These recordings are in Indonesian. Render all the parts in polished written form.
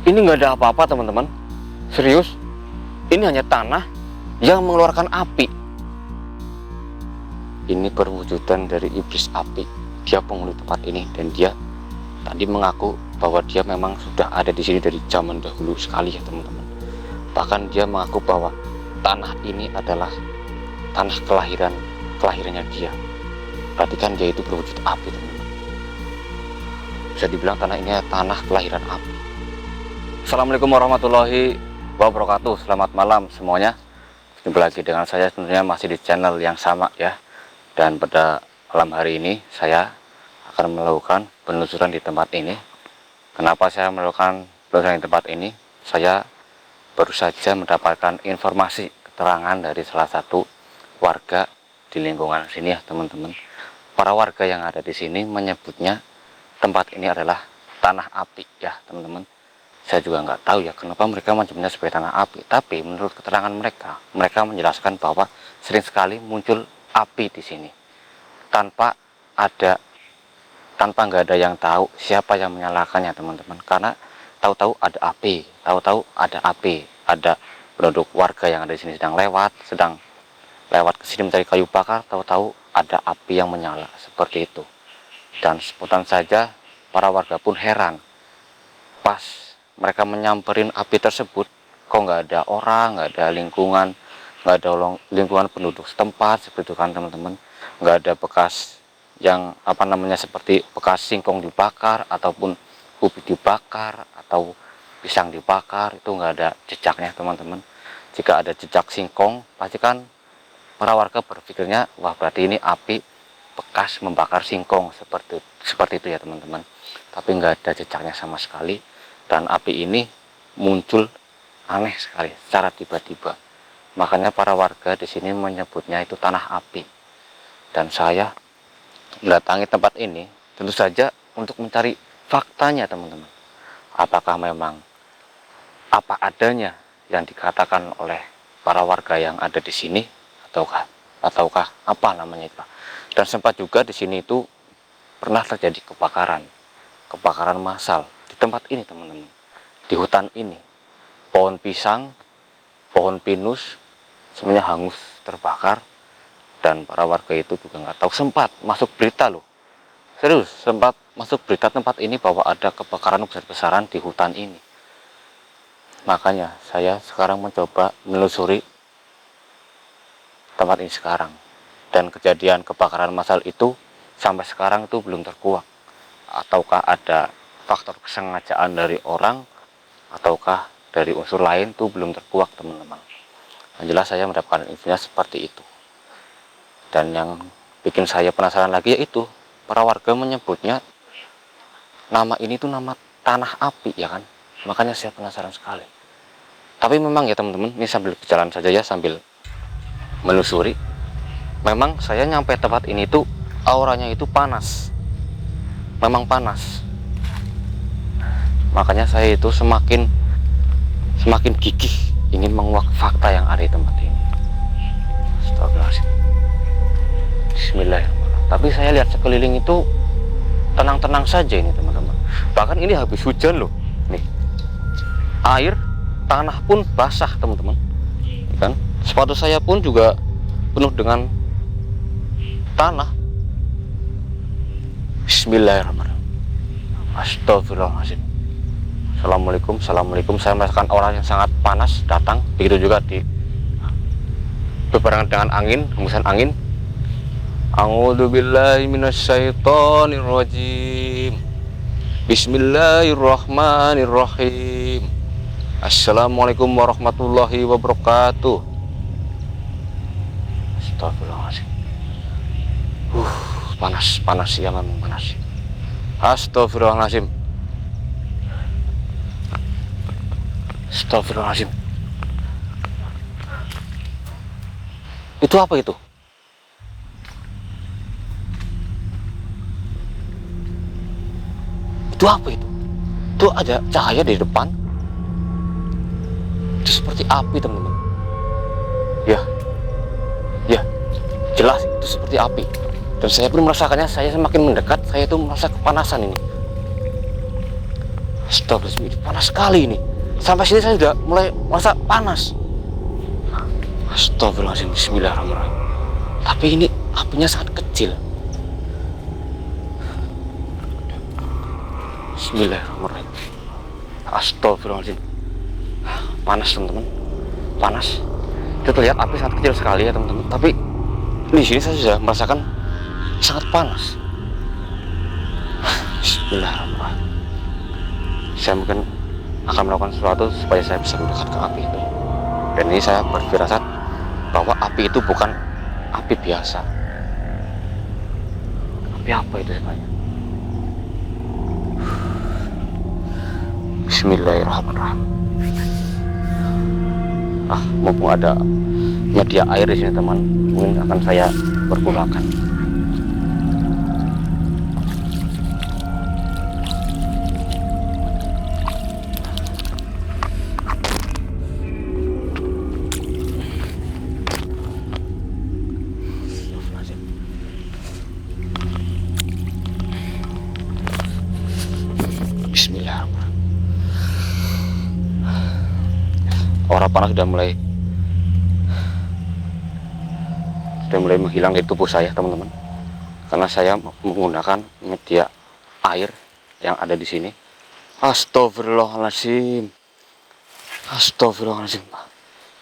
Ini nggak ada apa-apa teman-teman. Serius, ini hanya tanah yang mengeluarkan api. Ini perwujudan dari iblis api. Dia penghuni tempat ini dan dia tadi mengaku bahwa dia memang sudah ada di sini dari zaman dahulu sekali ya teman-teman. Bahkan dia mengaku bahwa tanah ini adalah tanah kelahirannya dia. Berarti kan dia itu berwujud api teman-teman. Bisa dibilang tanah ini tanah kelahiran api. Assalamualaikum warahmatullahi wabarakatuh. Selamat malam semuanya. Jumpa lagi dengan saya tentunya masih di channel yang sama ya. Dan pada malam hari ini saya akan melakukan penelusuran di tempat ini. Kenapa saya melakukan penelusuran di tempat ini? Saya baru saja mendapatkan informasi keterangan dari salah satu warga di lingkungan sini ya teman-teman. Para warga yang ada di sini menyebutnya tempat ini adalah tanah api ya teman-teman. Saya juga nggak tahu ya kenapa mereka menyebutnya sebagai tanah api. Tapi menurut keterangan mereka menjelaskan bahwa sering sekali muncul api di sini tanpa nggak ada yang tahu siapa yang menyalakannya teman-teman. Karena tahu-tahu ada api, ada penduduk warga yang ada di sini sedang lewat ke sini mencari kayu bakar, tahu-tahu ada api yang menyala seperti itu. Dan spontan saja para warga pun heran pas mereka menyamperin api tersebut, kok nggak ada orang, nggak ada lingkungan penduduk setempat seperti itu kan teman-teman. Nggak ada bekas yang seperti bekas singkong dibakar ataupun ubi dibakar atau pisang dibakar, itu nggak ada jejaknya teman-teman. Jika ada jejak singkong, pasti kan para warga berpikirnya wah berarti ini api bekas membakar singkong seperti itu ya teman-teman. Tapi nggak ada jejaknya sama sekali, dan api ini muncul aneh sekali secara tiba-tiba. Makanya para warga di sini menyebutnya itu tanah api. Dan saya mendatangi tempat ini tentu saja untuk mencari faktanya teman-teman. Apakah memang apa adanya yang dikatakan oleh para warga yang ada di sini ataukah apa namanya itu. Dan sempat juga di sini itu pernah terjadi kebakaran massal di tempat ini teman-teman. Di hutan ini pohon pisang, pohon pinus semuanya hangus terbakar. Dan para warga itu juga nggak tahu, sempat masuk berita loh, serius sempat masuk berita tempat ini bahwa ada kebakaran besar-besaran di hutan ini. Makanya saya sekarang mencoba menelusuri tempat ini sekarang, dan kejadian kebakaran massal itu sampai sekarang itu belum terkuak. Ataukah ada faktor kesengajaan dari orang ataukah dari unsur lain, itu belum terkuak teman-teman. Yang jelas saya mendapatkan infonya seperti itu. Dan yang bikin saya penasaran lagi yaitu para warga menyebutnya nama ini tuh nama tanah api ya kan. Makanya saya penasaran sekali. Tapi memang ya teman-teman, ini sambil berjalan saja ya, sambil menelusuri. Memang saya nyampe tempat ini tuh auranya itu panas. Memang panas. Makanya saya itu semakin gigih ingin menguak fakta yang ada di tempat ini. Astagfirullahaladzim. Bismillahirrahmanirrahim. Tapi saya lihat sekeliling itu tenang-tenang saja ini teman-teman. Bahkan ini habis hujan loh. Nih, air, tanah pun basah teman-teman. Kan? Sepatu saya pun juga penuh dengan tanah. Bismillahirrahmanirrahim. Astagfirullahaladzim. Assalamualaikum. Saya merasakan aura yang sangat panas datang. Begitu juga berbarengan dengan angin, hembusan angin. A'udzubillahi minasyaitonirrajim. Bismillahirrahmanirrahim. Assalamualaikum warahmatullahi wabarakatuh. Astagfirullahaladzim. Panas ya, memang panas. Astagfirullahaladzim. Astagfirullahaladzim. Itu apa itu? Itu apa itu? Itu ada cahaya di depan. Itu seperti api teman-teman. Ya, jelas itu seperti api. Dan saya pun merasakannya. Saya semakin mendekat, saya itu merasa kepanasan ini. Astagfirullahaladzim, panas sekali ini. Sampai sini saya sudah mulai merasa panas. Astagfirullahaladzim, bismillahirrahmanirrahim. Tapi ini apinya sangat kecil. Bismillahirrahmanirrahim. Astagfirullahaladzim. Panas teman-teman, panas. Itu terlihat api sangat kecil sekali ya teman-teman. Tapi di sini saya sudah merasakan sangat panas. Bismillahirrahmanirrahim. Saya mungkin akan melakukan sesuatu supaya saya bisa mendekat ke api itu. Dan ini saya berfirasat bahwa api itu bukan api biasa. Api apa itu sebenarnya? Bismillahirrahmanirrahim. Mumpung ada media air di sini teman, mungkin akan saya pergunakan. Bismillahirrahmanirrahim. Aura panas sudah mulai menghilang dari tubuh saya teman-teman, karena saya menggunakan media air yang ada di sini. Astagfirullahaladzim. Astagfirullahaladzim.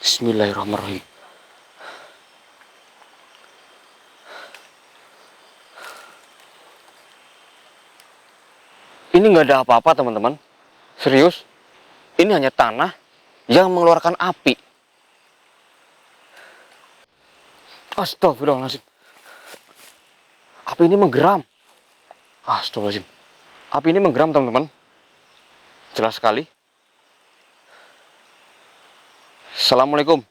Bismillahirrahmanirrahim. Ini nggak ada apa-apa teman-teman, serius. Ini hanya tanah yang mengeluarkan api. Astagfirullahaladzim. Api ini menggeram. Astagfirullahaladzim. Api ini menggeram teman-teman. Jelas sekali. Assalamualaikum.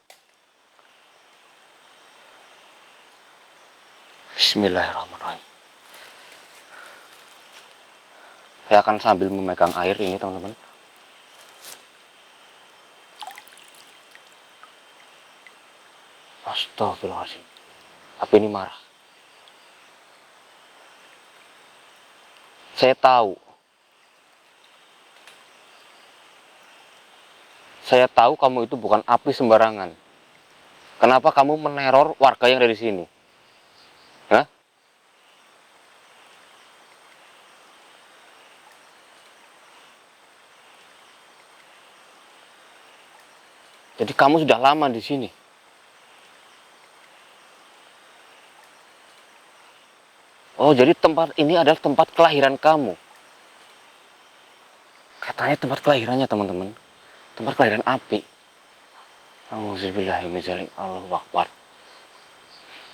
Bismillahirrahmanirrahim. Saya akan sambil memegang air ini teman-teman. Astagfirullahaladzim. Api ini marah. Saya tahu kamu itu bukan api sembarangan. Kenapa kamu meneror warga yang ada di sini? Hah? Jadi kamu sudah lama di sini. Oh, jadi tempat ini adalah tempat kelahiran kamu. Katanya tempat kelahirannya teman-teman. Tempat kelahiran api. Auzubillahiminadzalik. Allahu Akbar.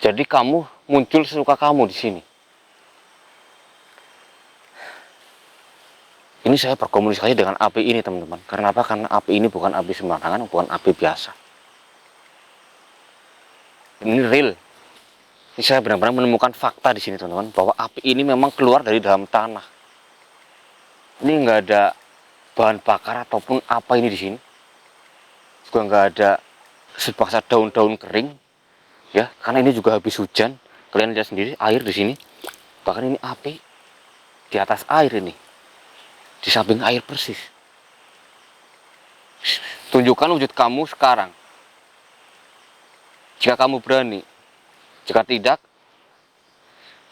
Jadi kamu muncul sesuka kamu di sini. Ini saya berkomunikasi dengan api ini teman-teman. Karena apa? Karena api ini bukan api sembarangan, bukan api biasa. Ini real. Ini saya benar-benar menemukan fakta di sini teman-teman, bahwa api ini memang keluar dari dalam tanah. Ini nggak ada bahan bakar ataupun apa ini di sini. Juga nggak ada sebangsa daun-daun kering, ya, karena ini juga habis hujan. Kalian lihat sendiri air di sini. Bahkan ini api di atas air ini, di samping air persis. Tunjukkan wujud kamu sekarang. Jika kamu berani. Jika tidak,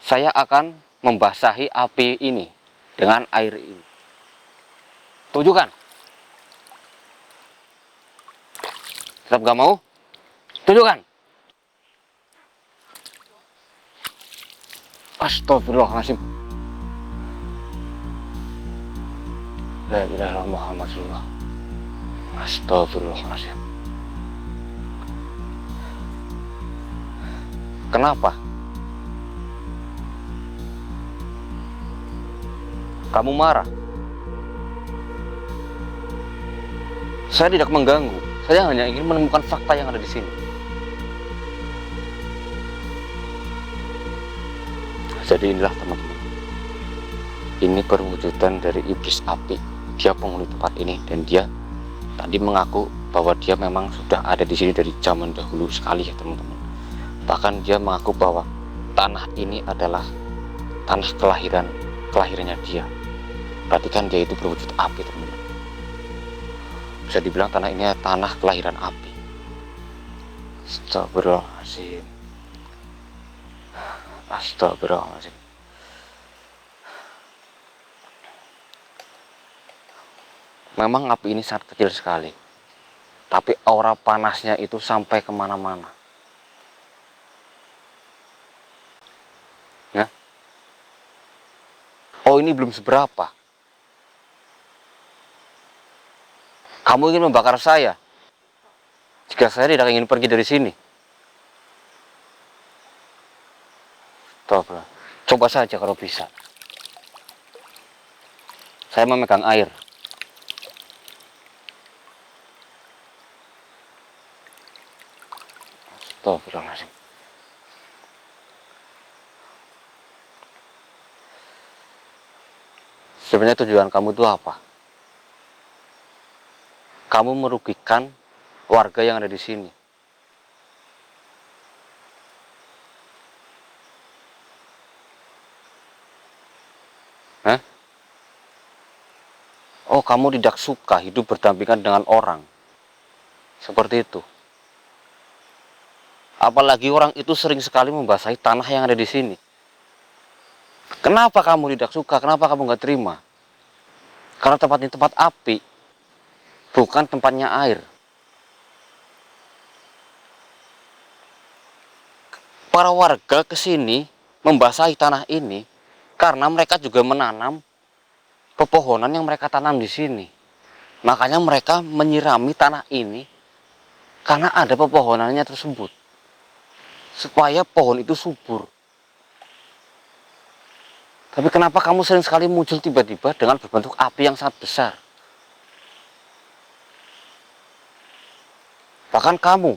saya akan membasahi api ini dengan air ini. Tunjukkan. Tetap gak mau? Tunjukkan. Astagfirullahaladzim. La ilaha illallah Muhammad Rasulullah. Astagfirullahaladzim. Kenapa? Kamu marah? Saya tidak mengganggu. Saya hanya ingin menemukan fakta yang ada di sini. Jadi inilah teman-teman. Ini perwujudan dari iblis api. Dia penghuni tempat ini dan dia tadi mengaku bahwa dia memang sudah ada di sini dari zaman dahulu sekali ya teman-teman. Bahkan dia mengaku bahwa tanah ini adalah tanah kelahirannya dia. Berarti kan dia itu berwujud api, teman-teman. Bisa dibilang tanah ini tanah kelahiran api. Astagfirullahaladzim. Astagfirullahaladzim. Memang api ini sangat kecil sekali, tapi aura panasnya itu sampai kemana-mana. Ya. Oh, ini belum seberapa. Kamu ingin membakar saya jika saya tidak ingin pergi dari sini. Coba saja kalau bisa. Saya memegang air. Astagfirullahaladzim. Sebenarnya tujuan kamu itu apa? Kamu merugikan warga yang ada di sini. Hah? Oh, kamu tidak suka hidup berdampingan dengan orang. Seperti itu. Apalagi orang itu sering sekali membasahi tanah yang ada di sini. Kenapa kamu tidak suka? Kenapa kamu nggak terima? Karena tempat ini tempat api, bukan tempatnya air. Para warga ke sini membasahi tanah ini karena mereka juga menanam pepohonan yang mereka tanam di sini. Makanya mereka menyirami tanah ini karena ada pepohonannya tersebut, supaya pohon itu subur. Tapi kenapa kamu sering sekali muncul tiba-tiba dengan berbentuk api yang sangat besar? Bahkan kamu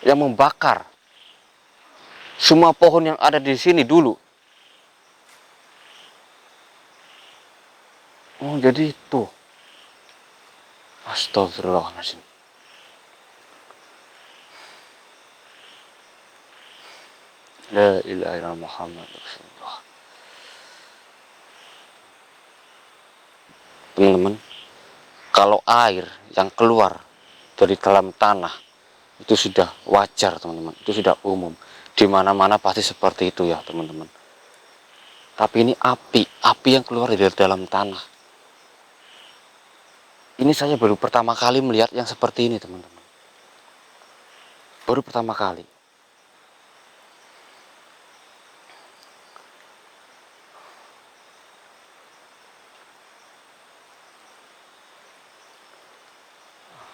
yang membakar semua pohon yang ada di sini dulu. Oh, jadi itu. Astagfirullahaladzim. La ilaha illallah Muhammad Rasulullah. Teman-teman, kalau air yang keluar dari dalam tanah itu sudah wajar, teman-teman. Itu sudah umum. Di mana-mana pasti seperti itu ya, teman-teman. Tapi ini api yang keluar dari dalam tanah. Ini saya baru pertama kali melihat yang seperti ini, teman-teman. Baru pertama kali.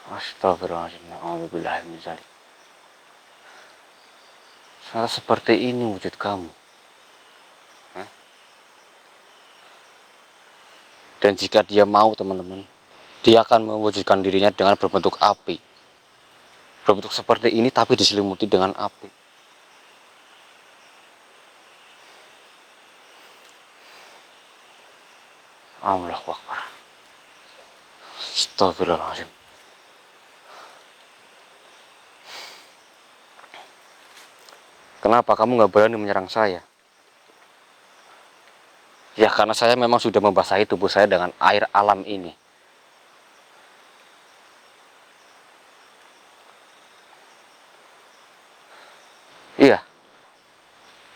Astagfirullahaladzim. Alhamdulillah min dzalik. Saya seperti ini wujud kamu. Hah? Dan jika dia mau, teman-teman, dia akan mewujudkan dirinya dengan berbentuk api. Berbentuk seperti ini tapi diselimuti dengan api. Allahu Akbar. Astagfirullahaladzim. Kenapa kamu nggak berani menyerang saya? Ya karena saya memang sudah membasahi tubuh saya dengan air alam ini. Iya.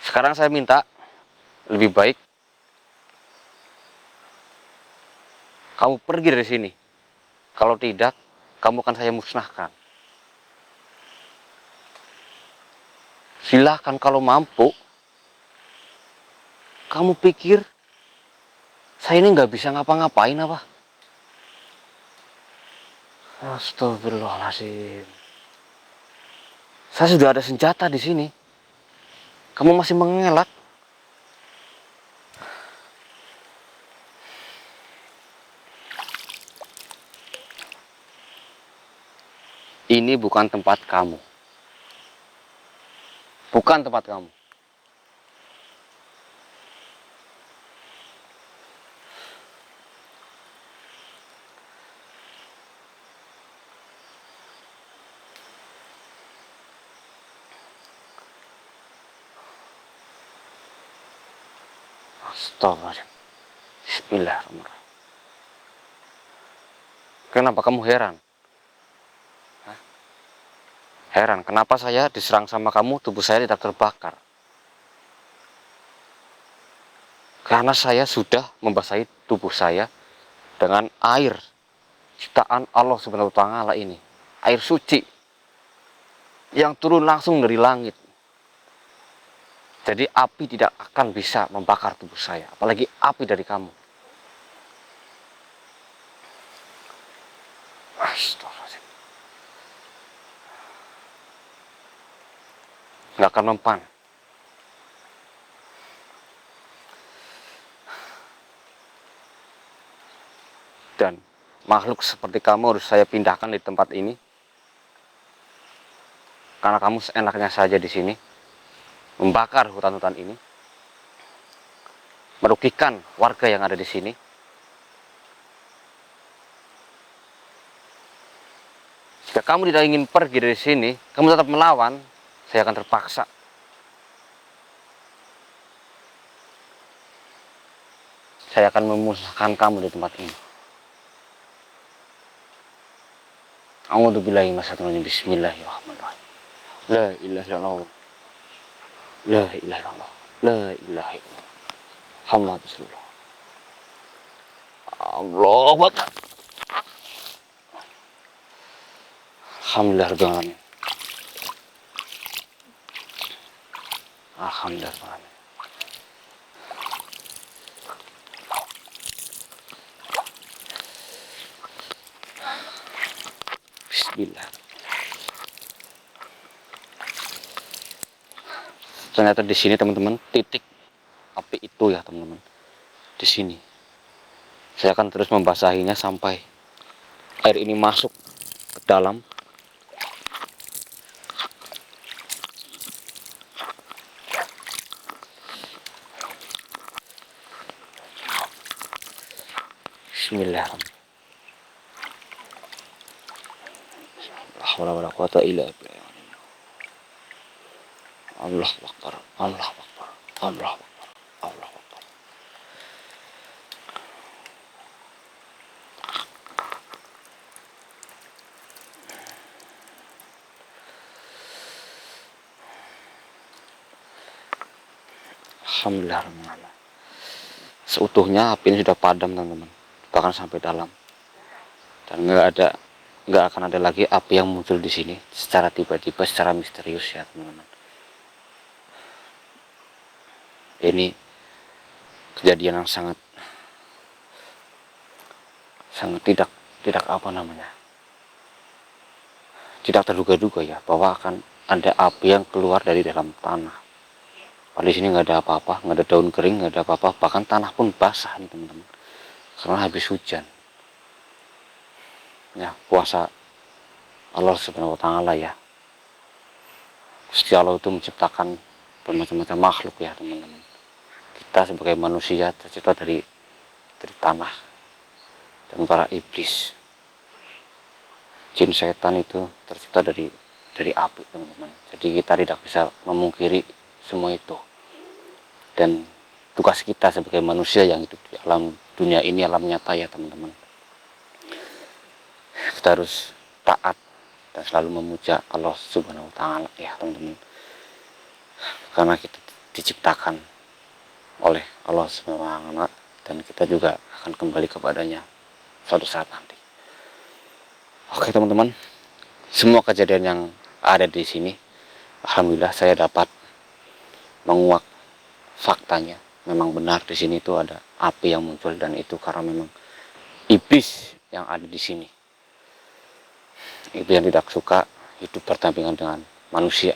Sekarang saya minta lebih baik kamu pergi dari sini. Kalau tidak, kamu akan saya musnahkan. Silahkan kalau mampu. Kamu pikir saya ini nggak bisa ngapa-ngapain apa? Astagfirullahaladzim. Saya sudah ada senjata di sini. Kamu masih mengelak? Ini bukan tempat kamu. Bukan tempat kamu. Astagfirullahaladzim. Bismillahirrahmanirrahim. Kenapa kamu heran? Hah? Heran, kenapa saya diserang sama kamu, tubuh saya tidak terbakar? Karena saya sudah membasahi tubuh saya dengan air ciptaan Allah Subhanahu wa taala ini. Air suci yang turun langsung dari langit. Jadi api tidak akan bisa membakar tubuh saya, apalagi api dari kamu. Astagfirullahaladzim. Nggak akan mempan. Dan makhluk seperti kamu harus saya pindahkan di tempat ini. Karena kamu seenaknya saja di sini membakar hutan-hutan ini, merugikan warga yang ada di sini. Jika kamu tidak ingin pergi dari sini, kamu tetap melawan, saya akan terpaksa. Saya akan memusnahkan kamu di tempat ini. A'udzubillahi minasyaitonir rajim. Bismillahirrahmanirrahim. La ilaha illallah. La ilaha illallah. La ilaha illallah. Muhammad Rasulullah. Allahu Akbar. Alhamdulillah rabbil alamin. Alhamdulillah rabbil alamin. Bismillah. Ternyata di sini teman-teman titik api itu ya teman-teman. Di sini. Saya akan terus membasahinya sampai air ini masuk ke dalam. Bismillahirrahmanirrahim. La haula wala quwata illa billah. Allahu Akbar. Allahu Akbar. Allahu Akbar. Allahu Akbar. Alhamdulillah. Seutuhnya api ini sudah padam teman-teman, bahkan sampai dalam, dan nggak akan ada lagi api yang muncul di sini secara tiba-tiba, secara misterius ya teman-teman. Ini kejadian yang sangat tidak apa namanya, tidak terduga-duga ya, bahwa akan ada api yang keluar dari dalam tanah. Di sini nggak ada apa-apa, nggak ada daun kering, nggak ada apa-apa, bahkan tanah pun basah nih teman-teman, karena habis hujan. Ya, kuasa Allah Subhanahu wa taala ya. Gusti Allah itu menciptakan bermacam-macam makhluk ya teman-teman. Kita sebagai manusia tercipta dari tanah, dan para iblis, jin setan itu tercipta dari api teman-teman. Jadi kita tidak bisa memungkiri semua itu. Dan tugas kita sebagai manusia yang hidup di alam dunia ini, alam nyata ya teman-teman, kita harus taat dan selalu memuja Allah Subhanahu wa taala ya teman-teman. Karena kita diciptakan oleh Allah Subhanahu wa taala, dan kita juga akan kembali kepadanya suatu saat nanti. Oke teman-teman, semua kejadian yang ada di sini, alhamdulillah saya dapat menguak faktanya. Memang benar di sini itu ada api yang muncul, dan itu karena memang iblis yang ada di sini. Itu yang tidak suka hidup berdampingan dengan manusia.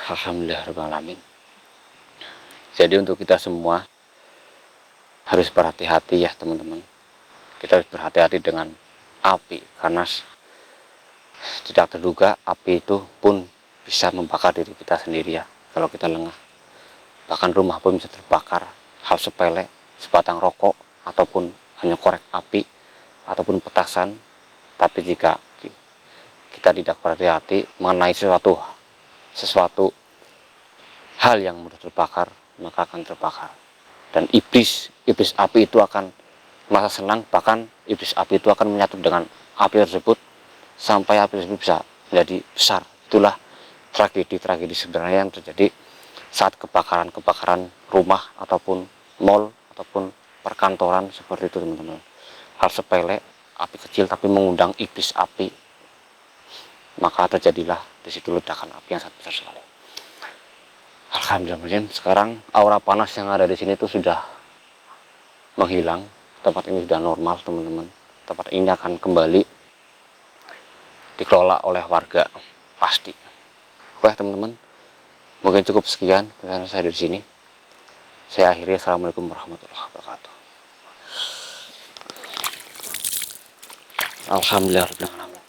Alhamdulillah rabbil alamin. Jadi untuk kita semua harus berhati-hati ya teman-teman. Kita harus berhati-hati dengan api, karena tidak terduga api itu pun bisa membakar diri kita sendiri ya, kalau kita lengah. Bahkan rumah pun bisa terbakar. Hal sepele, sebatang rokok, ataupun hanya korek api, ataupun petasan. Tapi jika kita tidak berhati-hati mengenai sesuatu hal yang mudah terbakar, maka akan terbakar. dan iblis api itu akan merasa senang, bahkan iblis api itu akan menyatu dengan api tersebut sampai api tersebut bisa menjadi besar. Itulah tragedi sebenarnya yang terjadi saat kebakaran rumah ataupun mall ataupun perkantoran seperti itu, teman-teman. Hal sepele, api kecil tapi mengundang iblis api, maka terjadilah di situ ledakan api yang sangat besar sekali. Alhamdulillah, sekarang aura panas yang ada di sini itu sudah menghilang. Tempat ini sudah normal, teman-teman. Tempat ini akan kembali dikelola oleh warga pasti. Oke, teman-teman, mungkin cukup sekian karena saya dari sini. Saya akhiri. Assalamualaikum warahmatullahi wabarakatuh. Alhamdulillah.